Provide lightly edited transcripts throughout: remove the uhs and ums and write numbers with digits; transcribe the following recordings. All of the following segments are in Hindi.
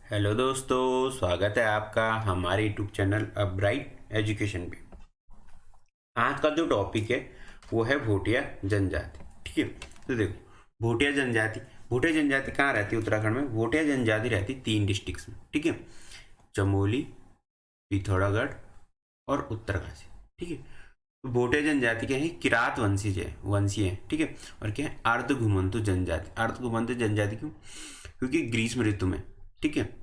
हेलो दोस्तों, स्वागत है आपका हमारे यूट्यूब चैनल ब्राइट एजुकेशन पे। आज का जो टॉपिक है वो है भोटिया जनजाति। ठीक है, तो देखो भोटिया जनजाति कहाँ रहती है उत्तराखंड में। भोटिया जनजाति रहती है 3 डिस्ट्रिक्ट्स में। ठीक है, चमोली, पिथौरागढ़ और उत्तरकाशी। ठीक है, तो भोटिया जनजाति क्या है, किरात वंशीय है। ठीक है, और क्या है, अर्ध घुमंतु जनजाति। अर्ध घुमंतु जनजाति क्यों? क्योंकि ग्रीष्म ऋतु में, ठीक है,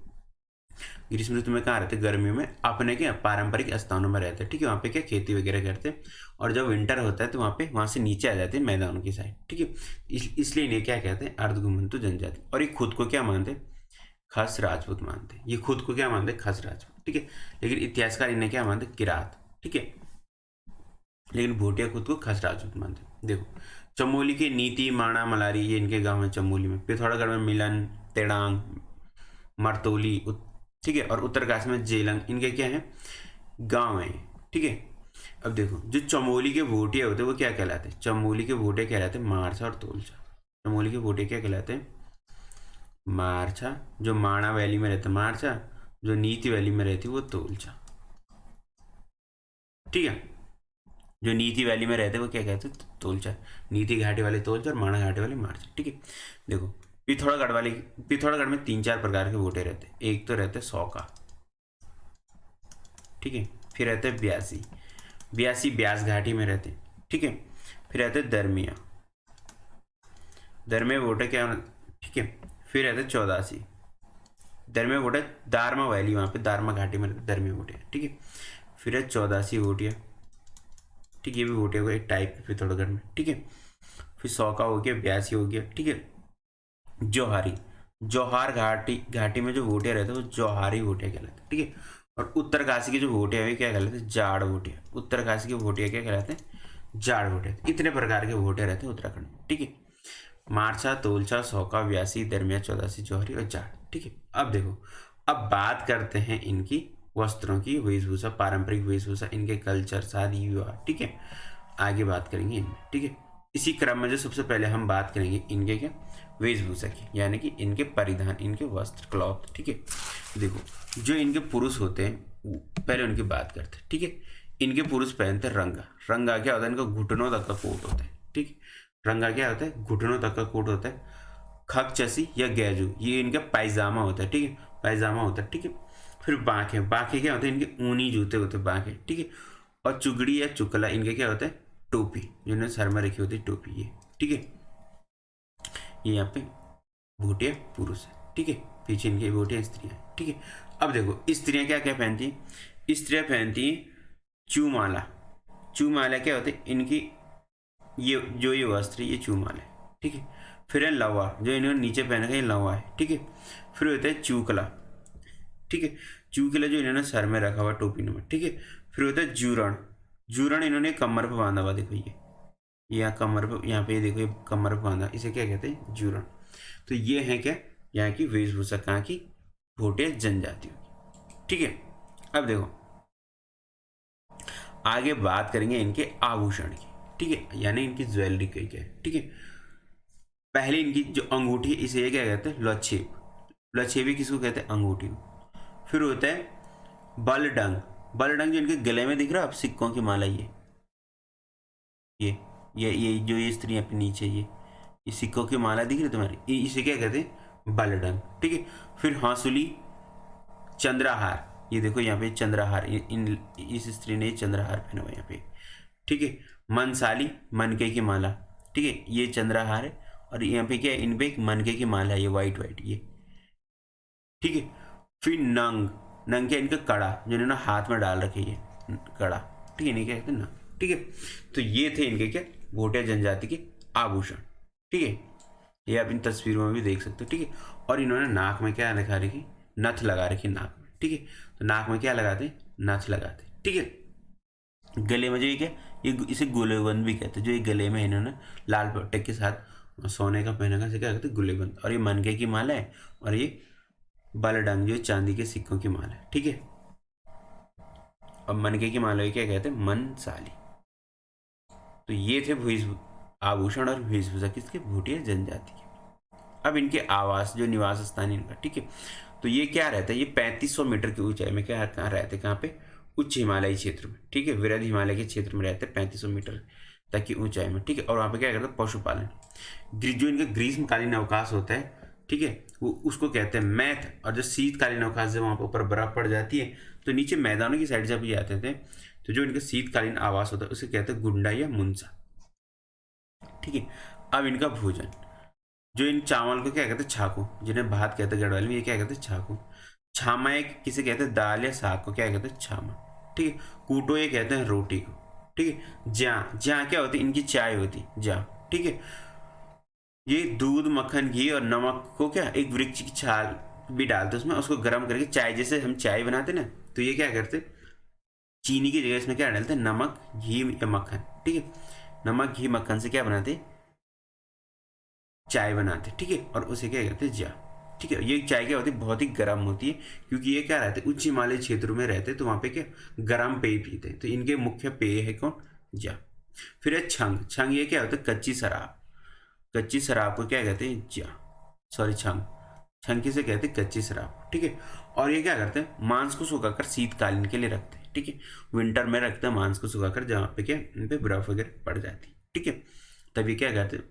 ग्रीष्म ऋतु में कहाँ रहते, गर्मियों में अपने क्या पारंपरिक स्थानों में रहते हैं। ठीक है, वहाँ पे क्या खेती वगैरह करते हैं, और जब विंटर होता है तो वहाँ से नीचे आ जाते हैं मैदानों की साइड। ठीक है, इसलिए इन्हें क्या कहते हैं, अर्धघुमंतु जनजाति। और ये खुद को क्या मानते हैं, खस राजपूत मानते हैं। ये खुद को क्या मानते हैं, खस राजपूत। ठीक है, लेकिन इतिहासकार इन्हें क्या मानते, किरात। ठीक है, लेकिन भोटिया खुद को खस राजपूत मानते हैं। देखो, चमोली के नीति, माणा, मलारी, ये इनके गांव है चमोली में। पिथौरागढ़ में मिलन, तेड़ांग, मरतोली, ठीक है, और उत्तरकाशी में जेलंग, इनके क्या है, गांव है। ठीक है, अब देखो जो चमोली के भोटिया होते हैं वो क्या कहलाते हैं, चमोली के भोटिया कहलाते हैं मारछा और तोलछा। चमोली के भोटिया क्या कहलाते हैं, मारछा। जो माणा वैली में रहते मारछा, जो नीति वैली में रहती वो तोलछा। ठीक है, जो नीति वैली में रहते वो क्या कहते हैं, तोलचा। नीति घाटी वाले तोलचा और माणा घाटी वाले मारचा। ठीक है, देखो पिथौरागढ़ में 3-4 प्रकार के वोटे रहते हैं। एक तो रहते सौका, ठीक है, फिर रहते ब्यासी। ब्यासी ब्यास घाटी में रहते। ठीक है, फिर रहते दरमिया। दरमिया वोटे क्या, ठीक है, फिर रहते चौदासी। दरमिया वोटे दारमा वैली, वहाँ पे दारमा घाटी में रहते दरमिया वोटे। ठीक है, फिर है चौदासी वोटिया। ठीक है, ये भी वोटिया को एक टाइप है पिथौरागढ़ में। ठीक है, फिर सौका हो गया, ब्यासी हो गया। ठीक है, जौहारी, जौहार घाटी में जो वोटिया रहते हैं वो जौहारी वोटिया कहलाते हैं। ठीक है, और उत्तरकाशी के जो वोटिया है क्या कहलाते हैं, जाड़ वोटिया। उत्तरकाशी के वोटिया क्या कहलाते हैं, जाड़ वोटिया। इतने प्रकार के वोटिया रहते हैं उत्तराखंड में। ठीक है, मारछा, तोलछा, सौका, व्यासी, दरमिया, चौदासी, जौहरी और जाड़। ठीक है, अब देखो, अब बात करते हैं इनकी वस्त्रों की, वेशभूषा, पारंपरिक वेशभूषा, इनके कल्चर, शादी विवाह। ठीक है, आगे बात करेंगे इनमें। ठीक है, इसी क्रम में जो सबसे पहले हम बात करेंगे इनके क्या, वेशभूषा की, यानी कि इनके परिधान, इनके वस्त्र, क्लॉथ। ठीक है, देखो जो इनके पुरुष होते हैं पहले उनकी बात करते हैं। ठीक है, इनके पुरुष पहनते हैं रंगा। रंगा क्या होता है, इनका घुटनों तक का कोट होता है। ठीक है, रंगा क्या होता है, घुटनों तक का कोट होता है। खक चसी या गैजू, ये इनका पायजामा होता है। ठीक है, पायजामा होता है। ठीक है, फिर बांके, बांके क्या होते हैं, इनके ऊनी जूते होते हैं बांके। ठीक है, और चुगड़ी या चुकला, इनके क्या होता है, टोपी, जिन्होंने सर में रखी होती है टोपी ये। ठीक है, ये यहाँ पे भोटिया पुरुष है। ठीक है, पीछे इनकी भोटिया स्त्रियाँ। ठीक है, अब देखो स्त्रियाँ क्या क्या पहनती हैं, स्त्रियाँ पहनती हैं चूमाला। चूमाला क्या होते हैं, इनकी ये वस्त्र, ये चूमाला है। ठीक है, फिर है लवा, जो इन्होंने नीचे पहना है ये लवा है। ठीक है, फिर होता है चूकला। ठीक है, चूकला जो इन्होंने सर में रखा हुआ टोपी में। ठीक है, फिर होता है जूरण। जूरण इन्होंने कमर पर बांधा हुआ, देखो ये यहाँ कमर पर, यहाँ पे ये देखो ये कमर पर बांधा, इसे क्या कहते हैं, जूरण। तो ये है क्या, यहाँ की वेशभूषा, कहाँ की, भोटिया जनजातियों की। ठीक है, अब देखो आगे बात करेंगे इनके आभूषण की। ठीक है, यानी इनकी ज्वेलरी कही क्या है। ठीक है, पहले इनकी जो अंगूठी है इसे क्या कहते हैं, लच्छेप। लच्छेपी किसको कहते हैं, अंगूठी को। फिर होता है बलडंग। बलडंग जो इनके गले में दिख रहा है, अब सिक्कों की माला, ये ये जो ये स्त्री अपने नीचे ये सिक्कों की माला दिख रही है तुम्हारी, इसे क्या कहते हैं, बलडंग। ठीक है, फिर हांसुली, चंद्रहार, ये देखो यहाँ पे चंद्रहार, इस स्त्री ने चंद्रहार पहना हुआ यहाँ पे। ठीक है, मनसाली, मनके की माला। ठीक है, ये चंद्रहार है, और यहाँ पे क्या है, इन पे एक मनके की माला है, ये वाइट वाइट ये। ठीक है, फिर नंग, नंग क्या, इनका कड़ा, जो इन्होंने हाथ में डाल रखी है कड़ा। ठीक है, नहीं क्या कहते हैं नंग। ठीक है, तो ये थे इनके क्या, भोटिया जनजाति के आभूषण। ठीक है, ये आप इन तस्वीरों में भी देख सकते हो। ठीक है, और इन्होंने नाक में क्या लगा रखी, नथ लगा रखी नाक में। ठीक है, तो नाक में क्या लगाते हैं, नथ लगाते। ठीक है, गले में जो ये क्या, ये इसे गुलेबंद भी कहते हैं। जो ये गले में इन्होंने लाल पट्टे के साथ सोने का पहना का, इसे क्या कहते हैं, गुलेबंद। और ये मनके की माला है, और ये बलडंग जो चांदी के सिक्कों की माला है। ठीक है, और मनके की माला क्या कहते हैं, मनसाली। तो ये थे आभूषण और वेशभूषा किसके, भोटिया जनजाति के। अब इनके आवास जो निवास स्थान इनका, ठीक है, तो ये क्या रहता है, ये 3500 मीटर की ऊंचाई में क्या कहाँ रहते हैं, कहाँ पे, उच्च हिमालयी क्षेत्र में, ठीक है, वृहद हिमालय के क्षेत्र में रहते हैं 3500 मीटर तक की ऊंचाई में, ठीक है। और वहाँ पे क्या करते हैं, पशुपालन। जो इनका ग्रीष्मकालीन अवकाश होता है, ठीक है, वो उसको कहते हैं मैथ। और जो शीतकालीन अवकाश जब वहाँ पर ऊपर बर्फ पड़ जाती है तो नीचे मैदानों की साइड जब ये आते थे तो जो इनका शीतकालीन आवास होता है उसे कहते हैं गुंडा या मुंसा, ठीक है। अब इनका भोजन, जो इन चावल को क्या कहते हैं, छाको, जिन्हें भात कहते हैं गढ़वाली में, ये क्या कहते हैं, छाको। छामा एक किसे कहते हैं, दाल या साग को क्या कहते हैं, छामा, ठीक है। कूटो ये कहते हैं रोटी को, ठीक है। जा, जा क्या होती है, इनकी चाय होती, जा, ठीक है। ये दूध, मक्खन, घी और नमक को क्या एक वृक्ष की छाल भी डालते उसमें, उसको गर्म करके चाय, जैसे हम चाय बनाते ना, तो ये क्या करते, चीनी की जगह इसमें क्या डालते हैं, नमक, घी या मक्खन, ठीक है। नमक, घी, मक्खन से क्या बनाते, चाय बनाते, ठीक है। और उसे क्या कहते हैं, जा, ठीक है। ये चाय क्या होती है, बहुत ही गर्म होती है, क्योंकि ये क्या रहते हैं, उच्च हिमालय क्षेत्रों में रहते हैं, तो वहाँ पे क्या गर्म पेय पीते हैं, तो इनके मुख्य पेय है कौन, जा। फिर है छंग। छंग ये क्या होता है, कच्ची शराब। कच्ची शराब को क्या कहते हैं, जा, सॉरी, छंग। छंग किसे कहते हैं, कच्ची शराब, ठीक है। और ये क्या करते हैं, मांस को सुखाकर शीतकालीन के लिए रखते हैं, ठीक है। विंटर में रखते हैं मांस को सुखाकर, जहाँ पे क्या इन पे बर्फ वगैरह पड़ जाती है, ठीक है। तब ये क्या करते हैं,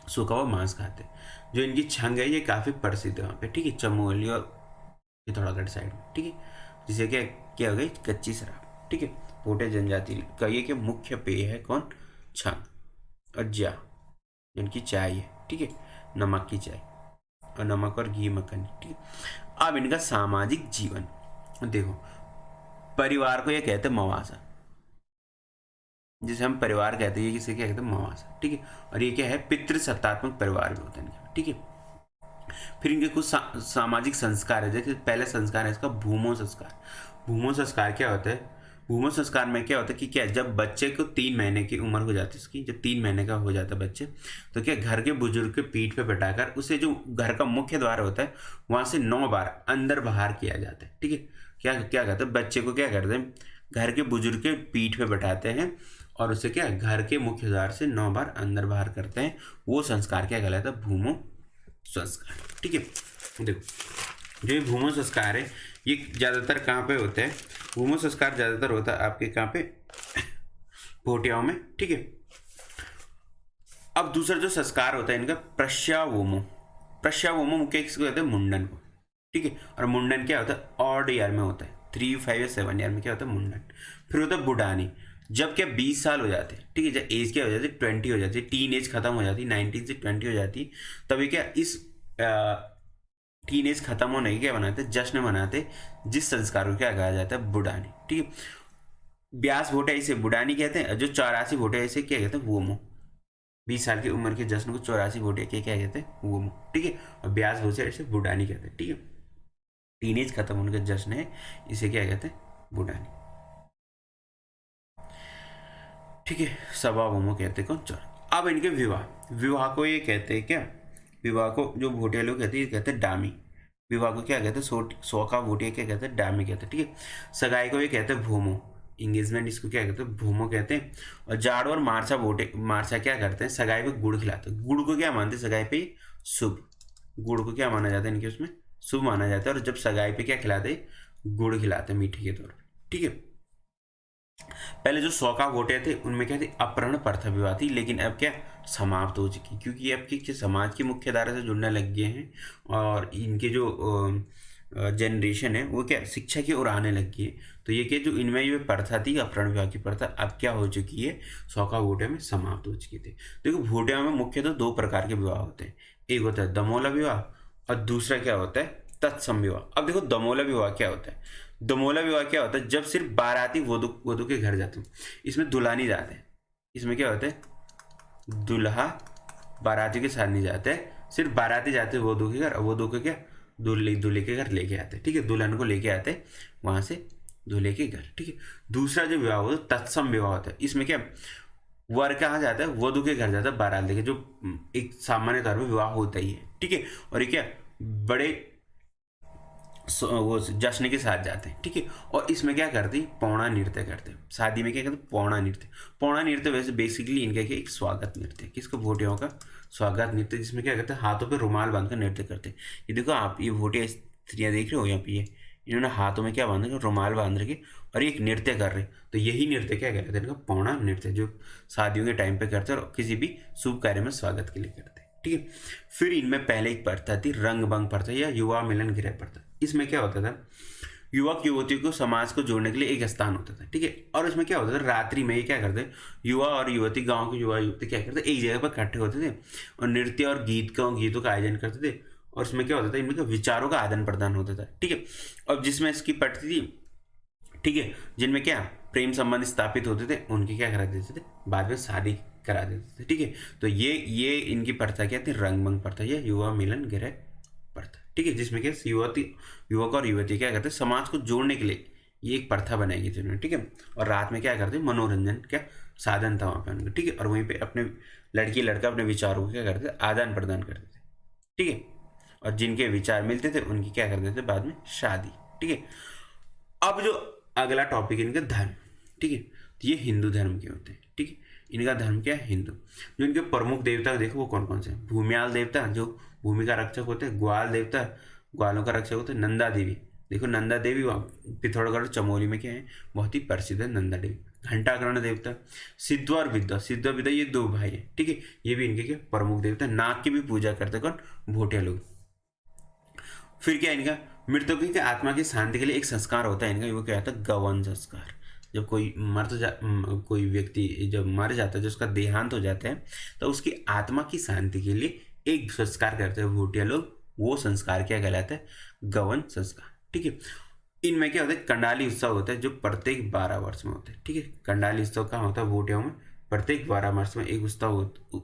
सूखा हुआ मांस खाते हैं। जो इनकी छंग है ये काफ़ी प्रसिद्ध है वहाँ पे, ठीक है, चमोली और पिथौरागढ़ साइड में, ठीक है। जिसे क्या क्या हो गई, कच्ची शराब, ठीक है। पोटे जनजाति का ये क्या मुख्य पेय है कौन, छंग। और जा, इनकी चाय है, ठीक है, नमक की चाय, और नमक और घी, मक्खन, ठीक है। अब इनका सामाजिक जीवन देखो, परिवार को ये कहते हैं मवासा, जिसे हम परिवार कहते हैं, ये किसे क्या कहते हैं, मवासा, ठीक है। और ये क्या है, पितृसत्तात्मक परिवार भी होता है इनका, ठीक है। फिर इनके कुछ सामाजिक संस्कार है, जैसे पहला संस्कार है इसका भूमो संस्कार। भूमो संस्कार क्या होता है, भूमो संस्कार में क्या होता है कि क्या, जब बच्चे को 3 महीने की उम्र हो जाती है उसकी, जब 3 महीने का हो जाता है बच्चे, तो क्या घर के बुजुर्ग के पीठ पे बैठाकर उसे जो घर का मुख्य द्वार होता है वहां से 9 बार अंदर बाहर किया जाता है, ठीक है। क्या क्या कहते हैं, बच्चे को क्या करते हैं, घर के बुजुर्ग के पीठ पे बैठाते हैं और उसे क्या घर के मुख्य द्वार से 9 बार अंदर बाहर करते हैं। वो संस्कार क्या कहलाता है, भूमो संस्कार, ठीक है। देखो, जो भूमो संस्कार है ये ज़्यादातर कहाँ पे होता है, भूमो संस्कार ज़्यादातर होता है आपके कहाँ पे, भोटियाओं में, ठीक है। अब दूसरा जो संस्कार होता है इनका प्रश्यावोमो। प्रश्यावोमो मुख्य किसको कहते हैं, मुंडन को, ठीक है। और मुंडन क्या होता है, ऑड ईयर में होता है, 3, 5 या 7 ईयर में क्या होता है, मुंडन। फिर होता है बुढ़ानी, जब क्या 20 साल हो जाते हैं, ठीक है, जब एज क्या हो जाती है, 20 हो जाती है, टीन एज खत्म हो जाती है, 19 से 20 हो जाती है, तभी क्या इस टीन एज खत्म होने की क्या बनाते हैं, जश्न मनाते, जिस संस्कार को क्या कहा जाता है, बुढ़ानी, ठीक है। ब्यास भोटिया इसे बुढ़ानी कहते हैं, जो 84 भोटिया इसे क्या कहते हैं, वोमो। 20 साल की उम्र के जश्न को 84 भोटिया के क्या कहते हैं, वोमो, ठीक है। और ब्यास भोटिया इसे बुढ़ानी कहते हैं, ठीक है। टीनेज खत्म होने का जश्न है, इसे क्या कहते हैं, बुढ़ानी, ठीक है। सभा वोमो कहते हैं कौन, चौरा। अब इनके विवाह, विवाह को ये कहते हैं क्या, विवाह को जो भोटिया लोग कहते हैं, कहते हैं डामी। विवाह को क्या कहते हैं, सौका भोटिया क्या कहते हैं, डामी कहते हैं, ठीक है। सगाई को ये कहते हैं भूमो, इंगेजमेंट इसको क्या कहते हैं, भूमो कहते हैं। और जाड़ और मारसा भोटे, मारसा क्या करते हैं, सगाई पे गुड़ खिलाते हैं। गुड़ को क्या मानते हैं, सगाई पे शुभ, गुड़ को क्या माना जाता है इनके उसमें, शुभ माना जाता है। और जब सगाई पे क्या खिलाते हैं, गुड़ खिलाते हैं मीठे के तौर पर, ठीक है। पहले जो सौका वोटे थे उनमें क्या थी, अपहरण प्रथा विवाह थी, लेकिन अब क्या समाप्त हो चुकी, क्योंकि अब की समाज की मुख्य धारा से जुड़ने लग गए हैं और इनके जो जनरेशन है वो क्या शिक्षा की ओर आने लग गई है। तो ये क्या, जो इनमें ये प्रथा थी अपहरण विवाह की प्रथा, अब क्या हो चुकी है, सौका वोटिया में समाप्त हो चुकी थी। देखो भोटिया में मुख्यतः 2 प्रकार के विवाह होते हैं, एक होता है दमोला विवाह और दूसरा क्या होता है, तत्सम विवाह। अब देखो दमोला विवाह क्या होता है, दमोला विवाह क्या होता है, जब सिर्फ बाराती वधु के घर जाते हैं, इसमें दुल्हा नहीं जाते, इसमें क्या होता है, दुल्हा बाराती के साथ नहीं जाते, सिर्फ बाराती जाते वधु के घर, और वधु को क्या दूल्हे के घर लेके आते, ठीक है, दुल्हन को लेके आते वहां से दूल्हे के घर, ठीक है। दूसरा जो विवाह होता है तत्सम विवाह होता है, इसमें क्या वर कहाँ जाता है, वधु के घर जाता है बारात लेके, जो एक सामान्य तौर पर विवाह होता ही है, ठीक है। और ये क्या बड़े वो जश्न के साथ जाते हैं, ठीक है। और इसमें क्या करते हैं, पौड़ा नृत्य करते हैं। शादी में क्या करते हैं, पौड़ा नृत्य। पौड़ा नृत्य वैसे बेसिकली इनका क्या एक स्वागत नृत्य है, किसका, भोटियों का स्वागत नृत्य, जिसमें क्या करते हैं हाथों पे रुमाल बांधकर नृत्य करते हैं। ये देखो आप, ये भोटिया स्त्रियाँ देख रहे हो यहाँ पे, ये इन्होंने हाथों में क्या बांध, रुमाल बांध रखे और एक नृत्य कर रहे। तो यही नृत्य क्या कहते हैं, इनका पौड़ा नृत्य, जो शादियों के टाइम पे करते हैं और किसी भी शुभ कार्य में स्वागत के लिए करते हैं, ठीक है। फिर इनमें पहले एक प्रथा थी रंगभंग प्रथा या युवा मिलन गृह प्रथा। इसमें क्या होता था, युवक युवतियों को समाज को जोड़ने के लिए एक स्थान होता था, ठीक है। और इसमें क्या होता था, रात्रि में ये क्या करते, युवा और युवती, गांव के युवा युवती क्या करते, एक जगह पर इकट्ठे होते थे और नृत्य और गीतों का आयोजन करते थे। और इसमें क्या होता था, इनमें विचारों का आदान प्रदान होता था, ठीक है। और जिसमें इसकी पड़ती थी, ठीक है, जिनमें क्या प्रेम संबंध स्थापित होते थे, उनकी क्या करा देते थे, बाद में शादी करा देते थे, ठीक है। तो ये इनकी प्रथा क्या थी, रंगभंग प्रथा या युवा मिलन गृह प्रथा, ठीक है। जिसमें क्या युवक और युवती क्या करते, समाज को जोड़ने के लिए ये एक प्रथा बनाई थी उन्होंने, ठीक है। और रात में क्या करते, मनोरंजन क्या साधन था वहाँ पे उनका, ठीक है। और वहीं पे अपने लड़की लड़का अपने विचारों को क्या करते, आदान प्रदान करते थे, ठीक है। और जिनके विचार मिलते थे उनकी क्या करते थे बाद में शादी, ठीक है। अब जो अगला टॉपिक इनका धर्म, ठीक है। तो ये हिंदू धर्म के होते हैं, ठीक है। इनका धर्म क्या है, हिंदू। जो इनके प्रमुख देवता देखो वो कौन कौन से हैं, भूमियाल देवता जो भूमि का रक्षक होते हैं, ग्वाल देवता ग्वालों का रक्षक होते हैं, नंदा देवी, देखो नंदा देवी पिथौरागढ़ चमोली में क्या है, बहुत ही प्रसिद्ध है नंदा देवी। घंटाकर्ण देवता, सिद्धवा और विद्या ये दो भाई है, ठीक है। ये भी इनके क्या प्रमुख देवता। नाग की भी पूजा करते कौन, भोटिया लोग। फिर क्या इनका मृतकों की आत्मा की शांति के लिए एक संस्कार होता है इनका, वो क्या होता है, गवन संस्कार। जब कोई कोई व्यक्ति जब मर जाता है, जब उसका देहांत हो जाता है, तो उसकी आत्मा की शांति के लिए एक संस्कार करते हैं भोटिया लोग। वो संस्कार क्या कहलाता है, गवन संस्कार, ठीक है। इनमें क्या होता है, कंडाली उत्सव होता है जो प्रत्येक 12 वर्ष में होता है, ठीक है। कंडाली उत्सव कहाँ होता है, भोटियाओं में प्रत्येक 12 वर्ष में एक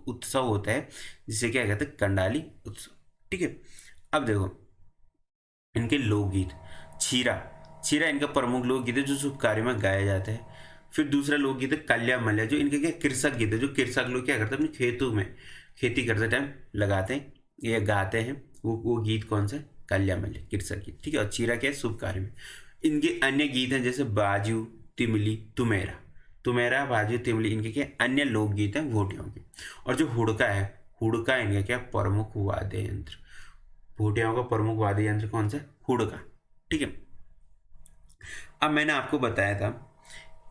उत्सव होता है, जिसे क्या कहते हैं, कंडाली उत्सव, ठीक है। अब देखो इनके लोकगीत, छीरा इनका प्रमुख लोकगीत है जो शुभ कार्य में गाया जाता है। फिर दूसरा लोकगीत है कल्या मल्या, जो इनके क्या कृषक गीत है, जो कृषक लोग क्या करते हैं अपने खेतों में खेती करते टाइम लगाते हैं या गाते हैं, वो गीत कौन सा, कल्या मल्या कृषक गीत, ठीक है। और छीरा क्या है, शुभ कार्य में। इनके अन्य गीत हैं जैसे बाजू तिमली तुमेरा बाजू तिमली, इनके क्या अन्य लोकगीत हैं भोटियों के। और जो हुड़का इनका क्या प्रमुख वाद्य यंत्र, भोटियाओं का प्रमुख वाद्य यंत्र कौन सा, हुड़का, ठीक है। अब मैंने आपको बताया था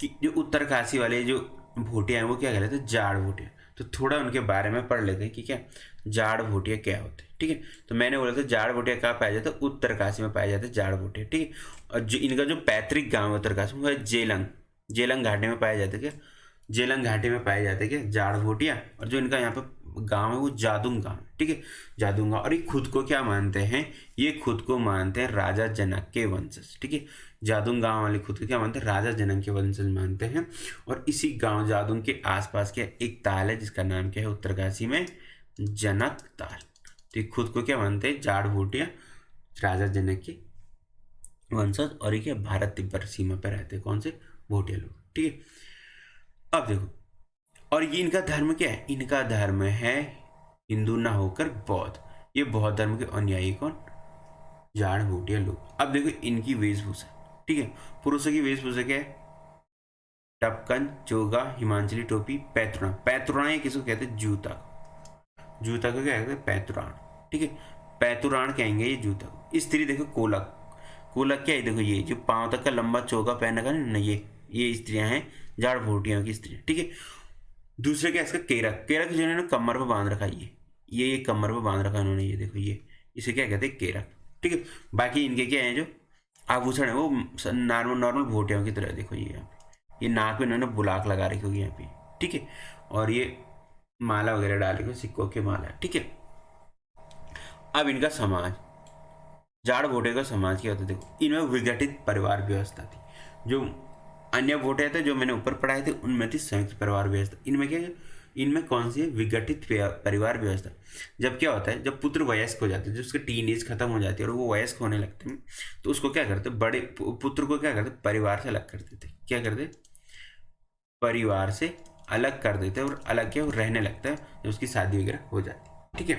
कि जो उत्तरकाशी वाले जो भोटिया हैं वो क्या कहलाते हैं, जाड़ भोटिया। तो थोड़ा उनके बारे में पढ़ लेते हैं कि क्या जाड़ भोटिया क्या होते हैं, ठीक है। तो मैंने बोला था जाड़ भोटिया कहाँ पाया जाता है, उत्तरकाशी में पाया जाता है जाड़ भोटिया, ठीक है। और जो इनका जो पैतृक गाँव है उत्तरकाशी में, वो है जेलंग घाटी में पाया जाता है क्या, जेलंग घाटी में पाए जाते हैं क्या जाड़ भोटिया। और जो इनका यहाँ पे गांव है वो जादूंग गांव, ठीक है, जादूंग गांव। और ये खुद को क्या मानते हैं, ये खुद को मानते हैं राजा जनक के वंशज, ठीक है। जादूंग गांव वाले खुद को क्या मानते हैं, राजा जनक के वंशज मानते हैं। और इसी गांव जादूंग के आसपास क्या एक ताल है जिसका नाम क्या है उत्तरकाशी में, जनक ताल। तो ये खुद को क्या मानते हैं, जाड़ भोटिया राजा जनक के वंशज। और ये क्या भारत तिब्बत सीमा पर रहते हैं कौन से, भोटिया लोग, ठीक है। अब देखो, और ये इनका धर्म क्या है, इनका धर्म है हिंदू ना होकर बौद्ध। ये बौद्ध धर्म के अनुयायी कौन, जाड़ भोटिया लोग। अब देखो इनकी वेशभूषा, ठीक है। पुरुषों की वेशभूषा क्या है, टपकन, चोगा, हिमाचली टोपी, पैतुराण ये किसको कहते हैं, जूता को क्या कहते हैं, पैतुराण, ठीक है। पैतुराण कहेंगे ये जूता को। स्त्री देखो कोलक क्या है, देखो ये जो पांव तक का लंबा चोगा पहन रखा है ना, ये स्त्रियां हैं जाड़ भोटियों की स्त्रियां, ठीक है। दूसरे क्या इसका केरक जो इन्होंने कमर पर बांध रखा है, ये कमर पर बांध रखा है इन्होंने, ये देखो ये इसे क्या कहते हैं, केरक, ठीक है। बाकी इनके क्या है जो आभूषण है वो नॉर्मल भोटियों की तरह, देखो ये यहाँ पे ये नाक में इन्होंने बुलाक लगा रखी होगी यहाँ पे, ठीक है। और ये माला वगैरह डाल रखी, सिक्कों की माला, ठीक है। अब इनका समाज, जाड़ भोटे का समाज क्या होता है, देखो इनमें विघटित परिवार व्यवस्था थी। जो अन्य भोटे थे जो मैंने ऊपर पढ़ाए थे उनमें थी संयुक्त परिवार व्यवस्था। इनमें क्या है, इनमें कौन सी है, विघटित परिवार व्यवस्था। जब क्या होता है, जब पुत्र वयस्क हो जाते हैं, जब उसकी टीन एज खत्म हो जाती है और वो वयस्क होने लगते हैं, तो उसको क्या करते, बड़े पुत्र को क्या करते, परिवार से अलग कर देते, क्या करते, परिवार से अलग कर देते और अलग क्या रहने लगता है जब उसकी शादी वगैरह हो जाती है, ठीक है।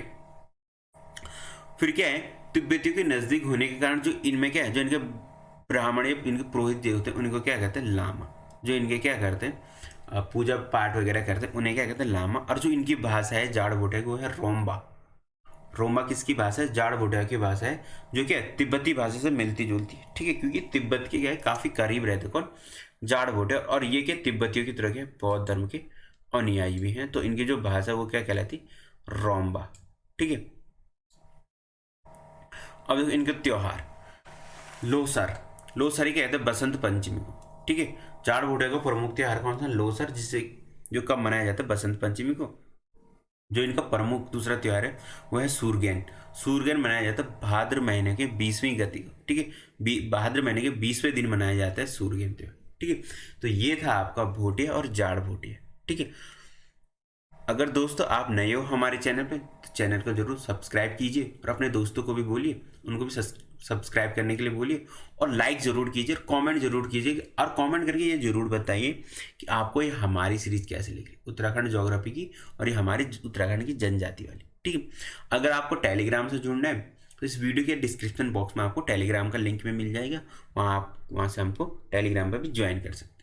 फिर क्या है, तिब्बतियों के नज़दीक होने के कारण जो इनमें क्या है, जो इनके ब्राह्मण या इनके पुरोहित जो होते हैं उनको क्या कहते हैं, लामा। जो इनके क्या करते हैं, पूजा पाठ वगैरह करते हैं, उन्हें क्या कहते हैं, लामा। और जो इनकी भाषा है जाड़ भोटिया की, वो है रोम्बा। रोम्बा किसकी भाषा है, जाड़ भोटिया की भाषा है, जो क्या है तिब्बती भाषा से मिलती जुलती है, ठीक है। क्योंकि तिब्बत के क्या है काफ़ी करीब रहते कौन, जाड़ भोटिया। और ये क्या तिब्बतियों की तरह के बौद्ध धर्म के अनुयायी भी हैं, तो इनकी जो भाषा वो क्या कहलाती, रोम्बा, ठीक है। अब देखो इनके त्योहार, लोसर। लोसर ही कहते हैं बसंत पंचमी को, ठीक है। जाड़ भोटिया का प्रमुख त्योहार कौन सा, लोसर, जिससे जो कब मनाया जाता है, बसंत पंचमी को। जो इनका प्रमुख दूसरा त्योहार है वो है सूरगैन। सूरगैन मनाया जाता है भाद्र महीने के 20वीं गति को, ठीक है। भाद्र महीने के 20वें दिन मनाया जाता है सूरगैन त्योहार, ठीक है। तो ये था आपका भोटिया और जाड़ भोटिया, ठीक है। अगर दोस्तों आप नए हो हमारे चैनल पे, तो चैनल को जरूर सब्सक्राइब कीजिए और अपने दोस्तों को भी बोलिए, उनको भी सब्सक्राइब करने के लिए बोलिए। और लाइक ज़रूर कीजिए, कमेंट जरूर कीजिए, और कमेंट करके ये जरूर बताइए कि आपको ये हमारी सीरीज कैसे लगी, उत्तराखंड ज्योग्राफी की, और ये हमारी उत्तराखंड की जनजाति वाली, ठीक है। अगर आपको टेलीग्राम से जुड़ना है तो इस वीडियो के डिस्क्रिप्शन बॉक्स में आपको टेलीग्राम का लिंक में मिल जाएगा, वहाँ से हमको टेलीग्राम पर भी ज्वाइन कर सकते हैं।